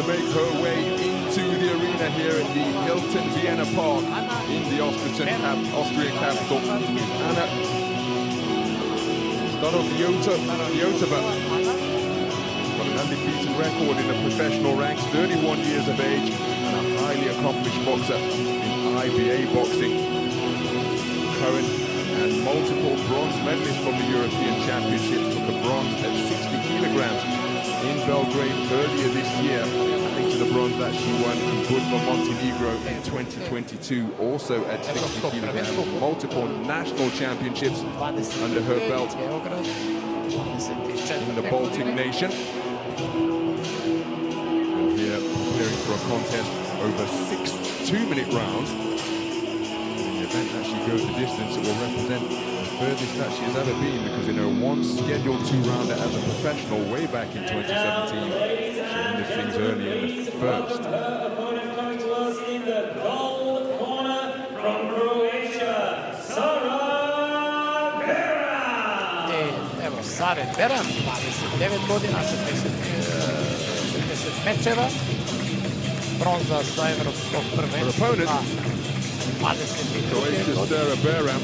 make her way into the arena here at the Hilton Vienna Park in the Austrian capital. Anna Starovoitova. Got an undefeated record in the professional ranks, 31 years of age, and a highly accomplished boxer in IBA boxing. Current and multiple bronze medalists from the European Championships. Took a bronze at 60 kilograms in Belgrade earlier this year, adding to the bronze that she won in Budva, Montenegro in 2022, also at 60 kilograms. Multiple national championships under her belt in the Baltic nation. And here, preparing for a contest over 6 2-minute rounds. Event that she goes the distance, it will represent the furthest that she has ever been, because in her one scheduled 2-rounder as a professional way back in 2017, she ended things early in the first. Opponent coming to us in the gold corner from Croatia, Sara BERAM. Evo, Sara BERAM, 29 godina, 60 mečeva, bronza sa evropskog prvenstva. Croatia's Sara BERAM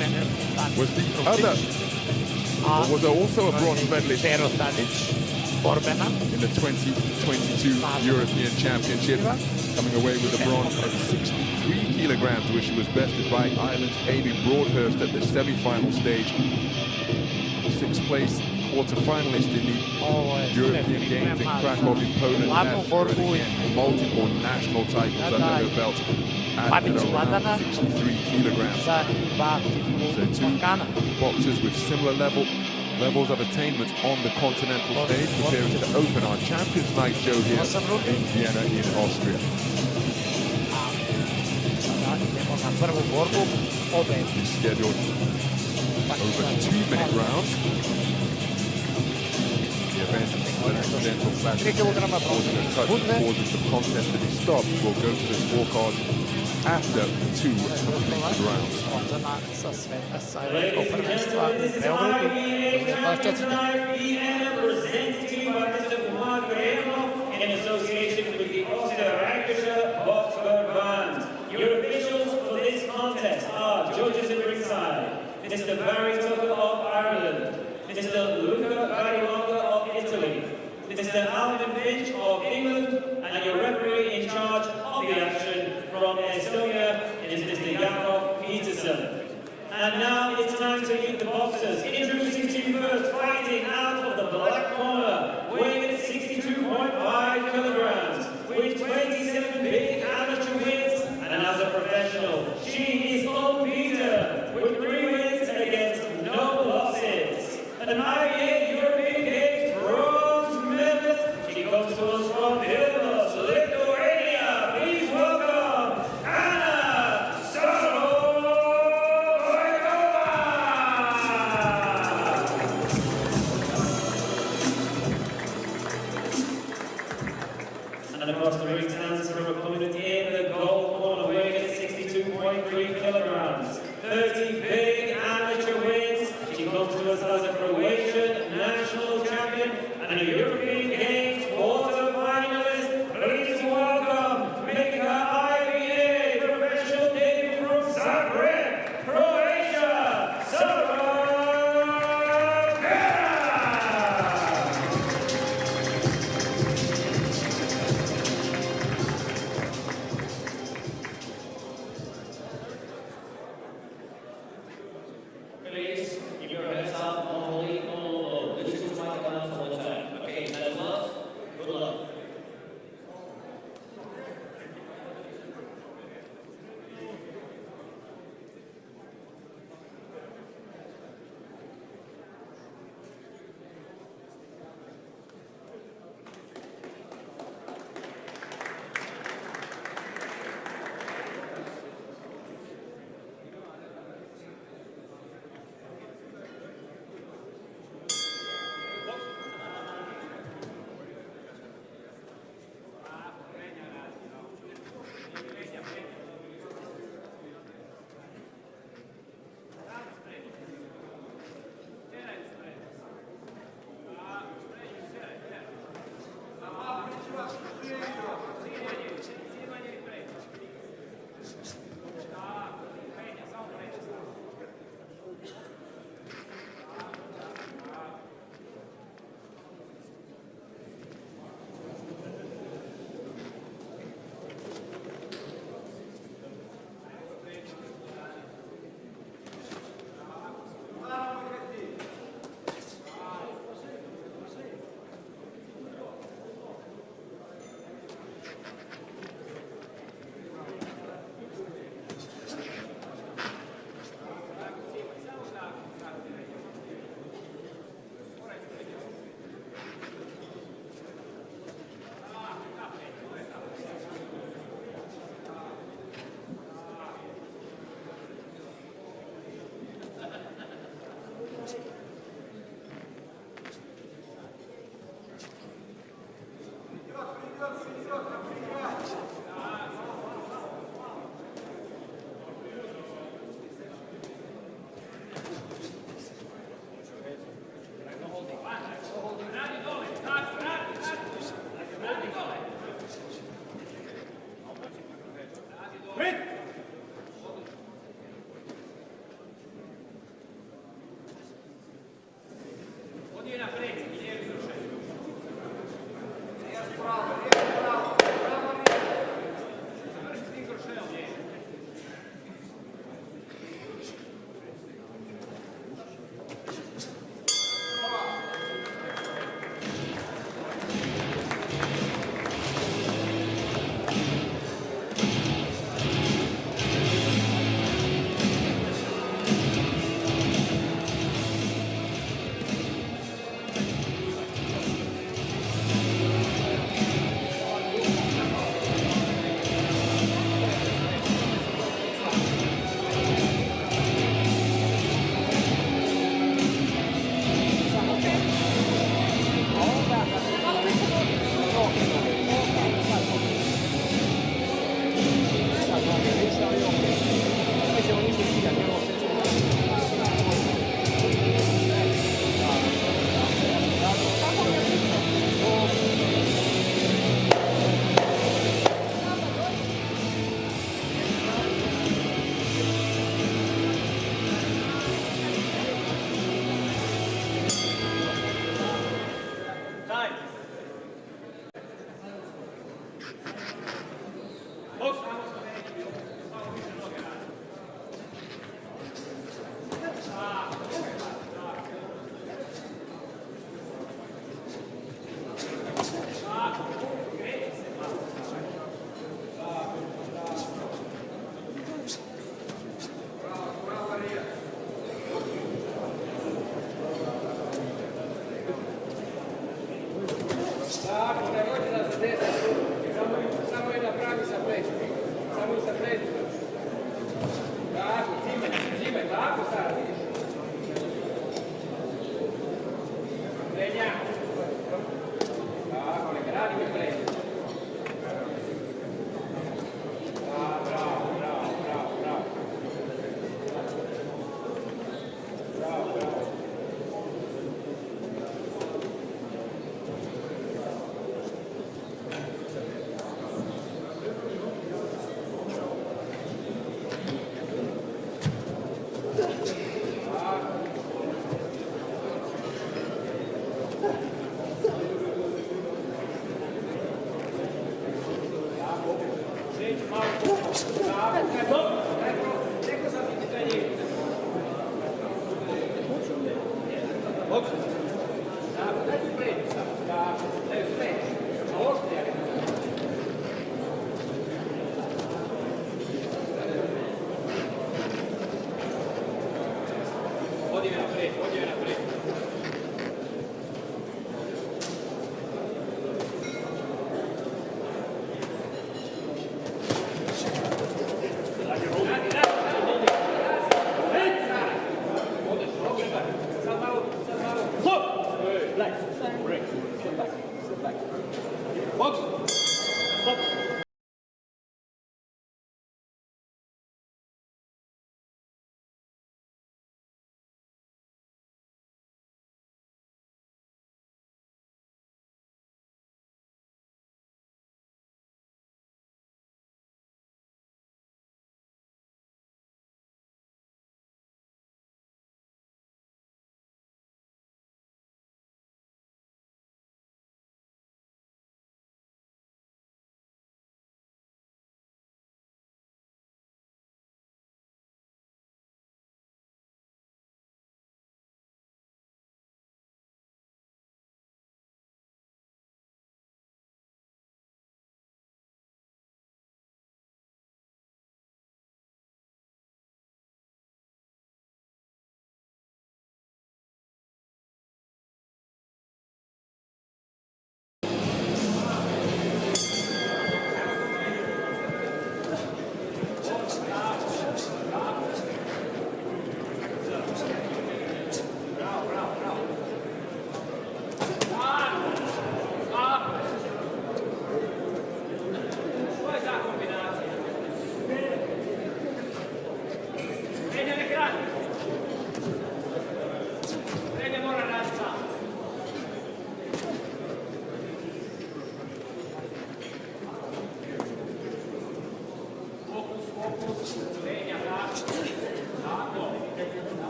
was the other, was also a bronze medalist in the 2022 European Championship, coming away with a bronze at 63 kilograms, which was bested by Ireland's Amy Broadhurst at the semi-final stage. 6th place quarter-finalist in the European Games in Krakow in Poland, multiple national titles under her belt at around 63 kilograms. So two boxers with similar levels of attainment on the continental stage, preparing to open our Champions Night show here in Vienna in Austria. It's scheduled over 2-minute rounds. The event, an accidental flash causing a touch causes the contest to be stopped, will go to the scorecard after 2 completed rounds. Ladies and gentlemen, this is IBA Vienna presented to you by Mr. in association with the Austria Boxverband. Your officials for this contest are judges at ringside: Mr. Barry Tucker of Ireland, Mr. Luca Barionga of Italy, Mr. Alvin Finch of England, and your referee in charge of the action from Estonia is Mr. Jakob Peterson. And now it's time to meet the boxers. Introducing to you first, fighting out of the black corner, weighing at 62.5 kilograms, with 27 big amateur wins, and as a professional, she is unbeaten, with 3 wins against no losses. An IBA European Games bronze medalist, she comes to us from Vilnius, Lithuania. Please welcome Anna Starovoitova. And across the ring stands her opponent in the gold corner, weighing at 62.3 kilograms. 30 big amateur wins. She comes to us as a Croatian national champion and a European Games quarter-finalist. Please welcome, making her IBA professional debut from Zagreb, Croatia, Sara BERAM. Please keep your heads up, only on low. This is my count for time. Okay, head up.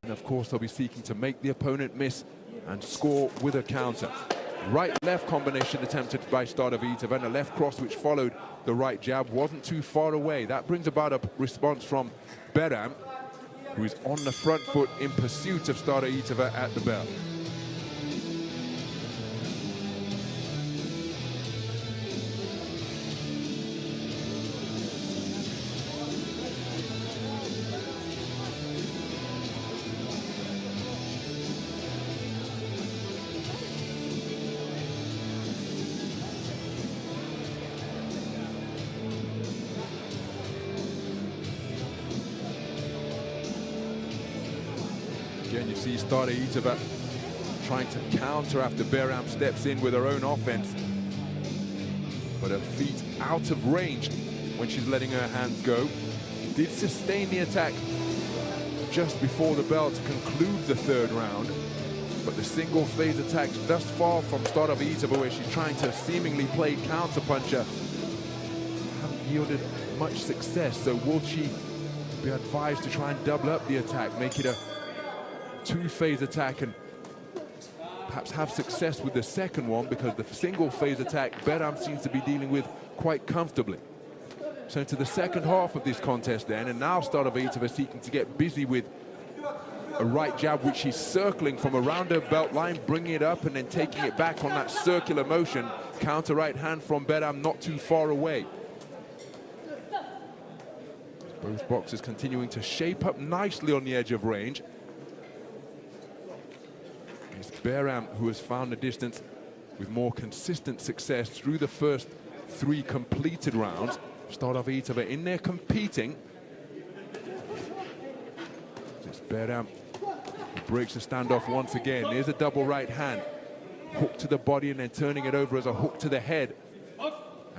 And of course, they'll be seeking to make the opponent miss and score with a counter. Right-left combination attempted by STAROVOITOVA, and a left cross which followed the right jab wasn't too far away. That brings about a response from BERAM. who is on the front foot in pursuit of STAROVOITOVA at the bell. Again, you see STAROVOITOVA trying to counter after BERAM steps in with her own offense. But her feet out of range when she's letting her hands go. Did sustain the attack just before the bell to conclude the third round. But the single phase attacks thus far from STAROVOITOVA, where she's trying to seemingly play counter-puncher, haven't yielded much success. So will she be advised to try and double up the attack, make it a two-phase attack, and perhaps have success with the second one, because the single phase attack BERAM seems to be dealing with quite comfortably. So into the second half of this contest then, and now STAROVOITOVA seeking to get busy with a right jab which she's circling from around her belt line, bringing it up and then taking it back on that circular motion. Counter right hand from BERAM not too far away. Both boxers continuing to shape up nicely on the edge of range. It's BERAM who has found the distance with more consistent success through the first three completed rounds. STAROVOITOVA in there competing. It's BERAM who breaks the standoff once again. There's a double right hand. Hook to the body and then turning it over as a hook to the head.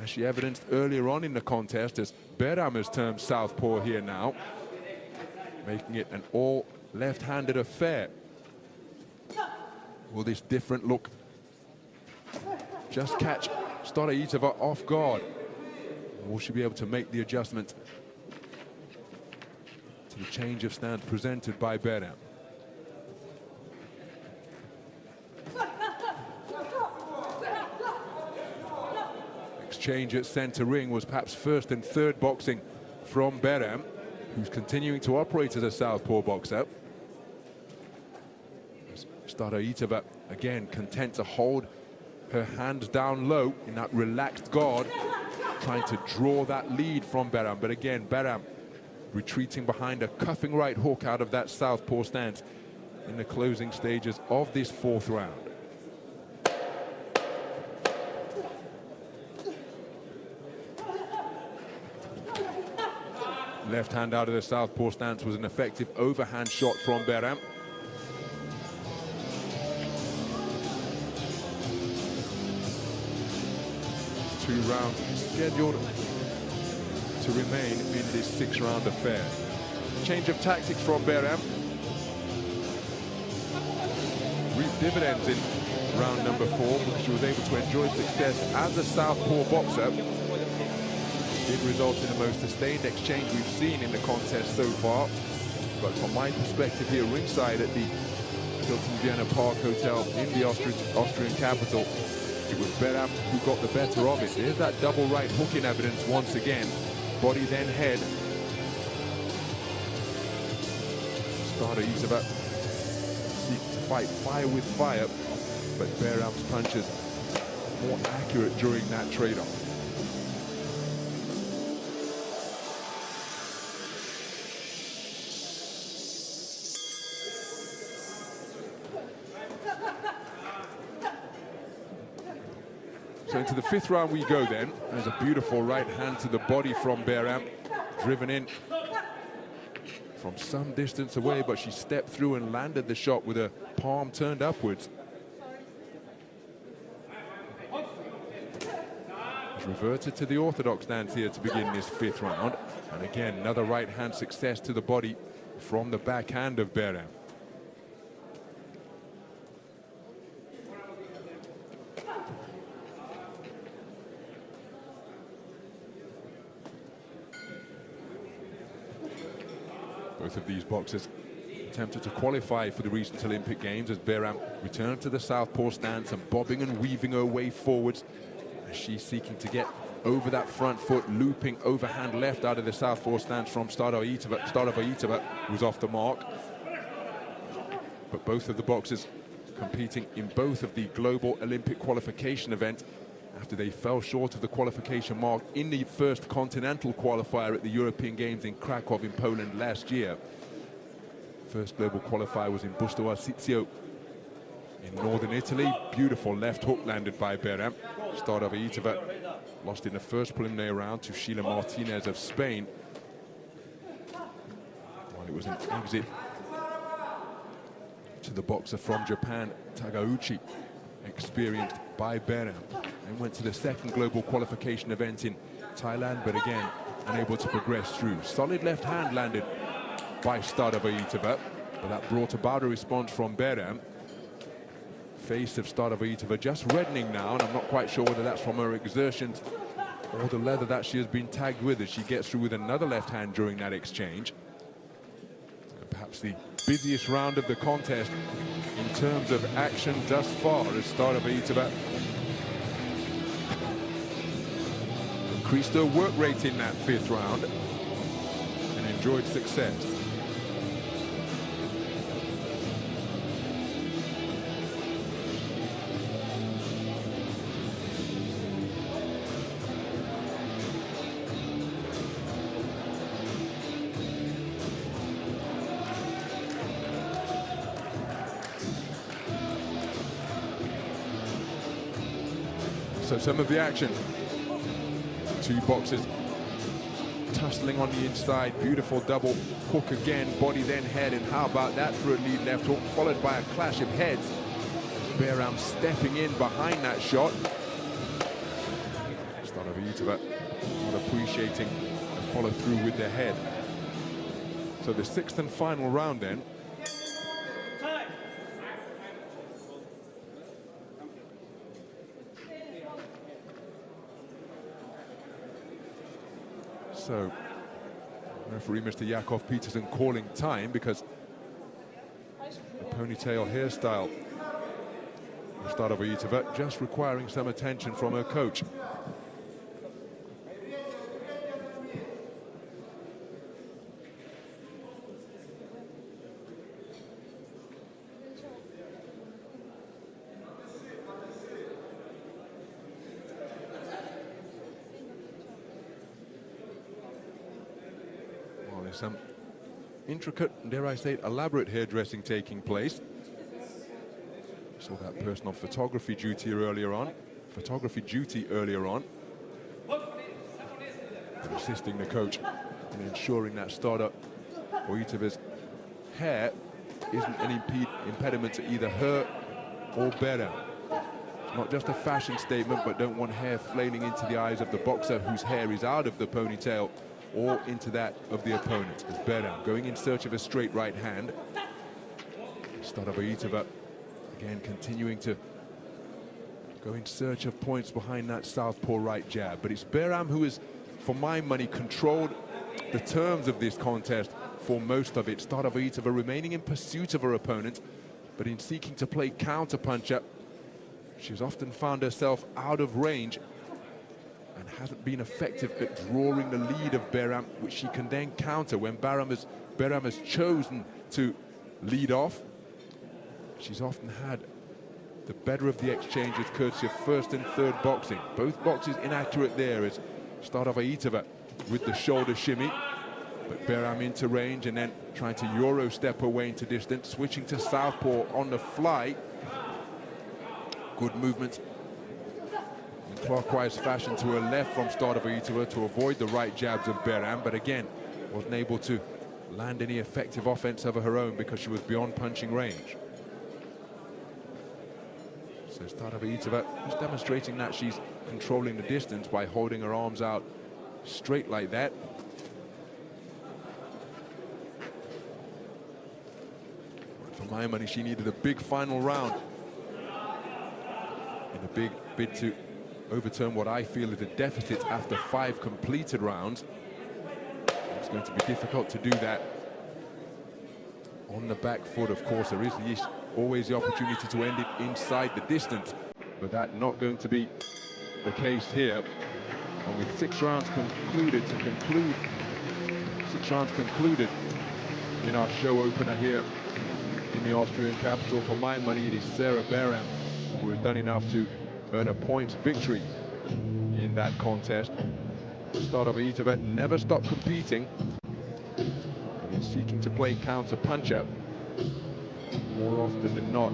As she evidenced earlier on in the contest, as BERAM has turned southpaw here now, making it an all left-handed affair. Will this different look just catch STAROVOITOVA off guard? Will she be able to make the adjustment to the change of stance presented by BERAM? Exchange at center ring was perhaps first and third boxing from BERAM, who's continuing to operate as a southpaw boxer. STAROVOITOVA again content to hold her hands down low in that relaxed guard, trying to draw that lead from BERAM. But again, BERAM retreating behind a cuffing right hook out of that southpaw stance in the closing stages of this fourth round. Left hand out of the southpaw stance was an effective overhand shot from BERAM. 2 rounds scheduled to remain in this 6-round affair. Change of tactics from BERAM. Reaped dividends in round number 4 because she was able to enjoy success as a southpaw boxer. Did result in the most sustained exchange we've seen in the contest so far. But from my perspective here ringside at the Hilton Vienna Park Hotel in the Austrian capital, it was BERAM who got the better of it. There's that double right hook in evidence once again. Body then head. STAROVOITOVA seeking to fight fire with fire, but BERAM's punches more accurate during that trade-off. So into the 5th round we go then. There's a beautiful right hand to the body from BERAM, driven in from some distance away, but she stepped through and landed the shot with her palm turned upwards. She's reverted to the orthodox stance here to begin this 5th round. And again, another right hand success to the body from the backhand of BERAM. Both of these boxers attempted to qualify for the recent Olympic Games as BERAM returned to the southpaw stance and bobbing and weaving her way forwards as she's seeking to get over that front foot, looping overhand left out of the southpaw stance from Starovoitova, who's off the mark. But both of the boxers competing in both of the global Olympic qualification event after they fell short of the qualification mark in the first continental qualifier at the European Games in Krakow in Poland last year. First global qualifier was in Busto Arsizio in northern Italy. Beautiful left hook landed by Beram. Starovoitova lost in the first preliminary round to Sheila Martinez of Spain, while it was an exit to the boxer from Japan, Tagauchi, experienced by Beram, and went to the second global qualification event in Thailand, but again unable to progress through. Solid left hand landed by Starovoitova, but that brought about a response from Beram. Face of Starovoitova just reddening now, and I'm not quite sure whether that's from her exertions or the leather that she has been tagged with as she gets through with another left hand during that exchange. And perhaps the busiest round of the contest in terms of action thus far, as Starovoitova increased her work rate in that fifth round and enjoyed success. So some of the action, two boxers tussling on the inside, beautiful double hook again, body then head, and how about that for a lead left hook, followed by a clash of heads. Beram stepping in behind that shot. Starovoitova not appreciating the follow through with the head. So the sixth and final round then. So, referee Mr. Yakov Peterson calling time because the ponytail hairstyle of Starovoitova just requiring some attention from her coach. Some intricate, dare I say it, elaborate hairdressing taking place. Saw that personal photography duty earlier on. And assisting the coach in ensuring that Starovoitova's hair isn't an impediment to either her or Beram. It's not just a fashion statement, but don't want hair flailing into the eyes of the boxer whose hair is out of the ponytail or into that of the opponent. As Beram going in search of a straight right hand. Starovoitova again continuing to go in search of points behind that southpaw right jab. But it's Beram who has, for my money, controlled the terms of this contest for most of it. Starovoitova remaining in pursuit of her opponent, but in seeking to play counter-puncher, she's often found herself out of range and hasn't been effective at drawing the lead of Beram, which she can then counter when Beram has chosen to lead off. She's often had the better of the exchanges courtesy of first and third boxing. Both boxes inaccurate there as Starovoitova with the shoulder shimmy, but Beram into range and then trying to Euro step away into distance, switching to southpaw on the fly. Good movement in clockwise fashion to her left from Starovoitova to avoid the right jabs of Beram, but again wasn't able to land any effective offense of her own because she was beyond punching range. So Starovoitova is demonstrating that she's controlling the distance by holding her arms out straight like that. For my money, she needed a big final round in a big bid to overturn what I feel is a deficit after 5 completed rounds. It's going to be difficult to do that on the back foot. Of course, there is always the opportunity to end it inside the distance, but that's not going to be the case here. And with 6 rounds concluded, 6 rounds concluded in our show opener here in the Austrian capital, for my money it is Sara BERAM who has done enough to earn a point victory in that contest. STAROVOITOVA never stopped competing, and seeking to play counter puncher. More often than not,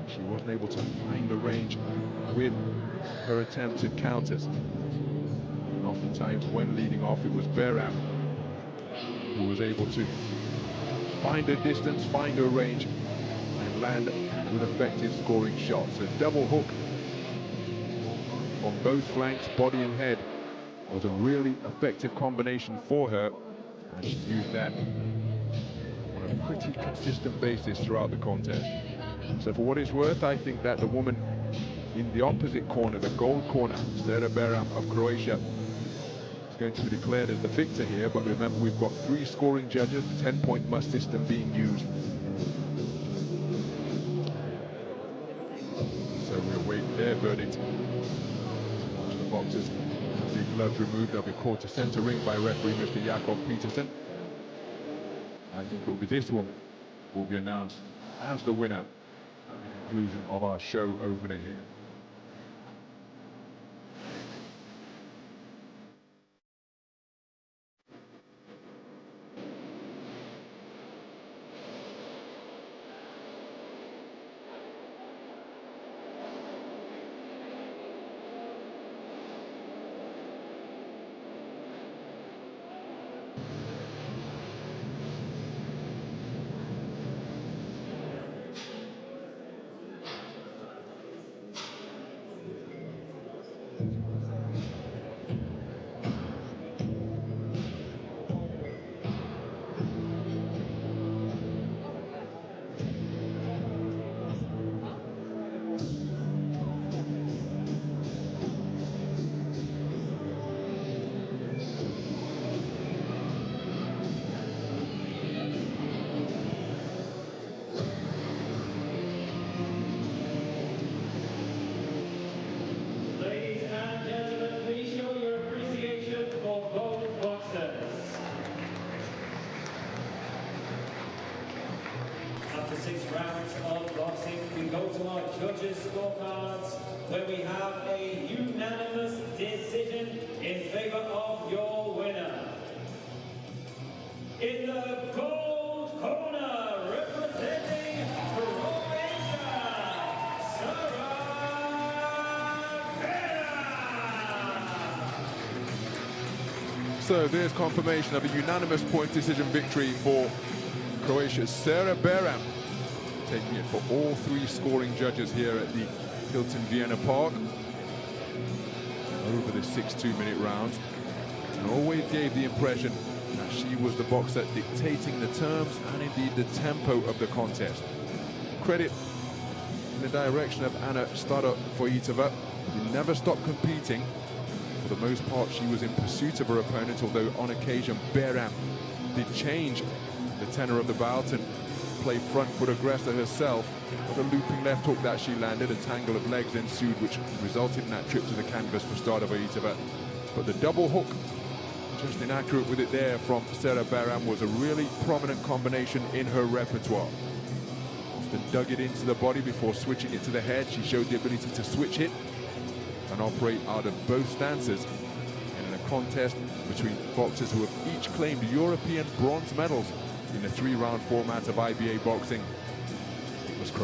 she wasn't able to find the range with her attempted counters. And oftentimes when leading off, it was BERAM who was able to find her distance, find her range, and land with effective scoring shots. A double hook on both flanks, body and head, was a really effective combination for her, and she used that on a pretty consistent basis throughout the contest. So for what it's worth, I think that the woman in the opposite corner, the gold corner, Sara BERAM of Croatia, is going to be declared as the victor here. But remember, we've got 3 scoring judges, the 10-point must system being used. So we await their verdict. Watch the boxers have the gloves removed. They'll be called to centre ring by referee Mr. Jakob Peterson. I think it will be this one will be announced as the winner at the conclusion of our show opener here. Ladies and gentlemen, please show your appreciation for both boxers. After 6 rounds of boxing, we go to our judges' scorecards, where we have a unanimous decision in favor of your winner. In the gold corner, representing Croatia, Sara BERAM. So there's confirmation of a unanimous point decision victory for Croatia's Sara BERAM, taking it for all 3 scoring judges here at the Hilton Vienna Park over the 6 2-minute rounds, and always gave the impression that she was the boxer dictating the terms and indeed the tempo of the contest. Credit in the direction of Anna STAROVOITOVA, who never stopped competing. For the most part, she was in pursuit of her opponent, although on occasion BERAM did change the tenor of the bout and play front foot aggressor herself. With a looping left hook that she landed, a tangle of legs ensued, which resulted in that trip to the canvas for STAROVOITOVA. But the double hook, just inaccurate with it there from Sara BERAM, was a really prominent combination in her repertoire. Often dug it into the body before switching it to the head. She showed the ability to switch it and operate out of both stances. And in a contest between boxers who have each claimed European bronze medals in the 3-round format of IBA boxing,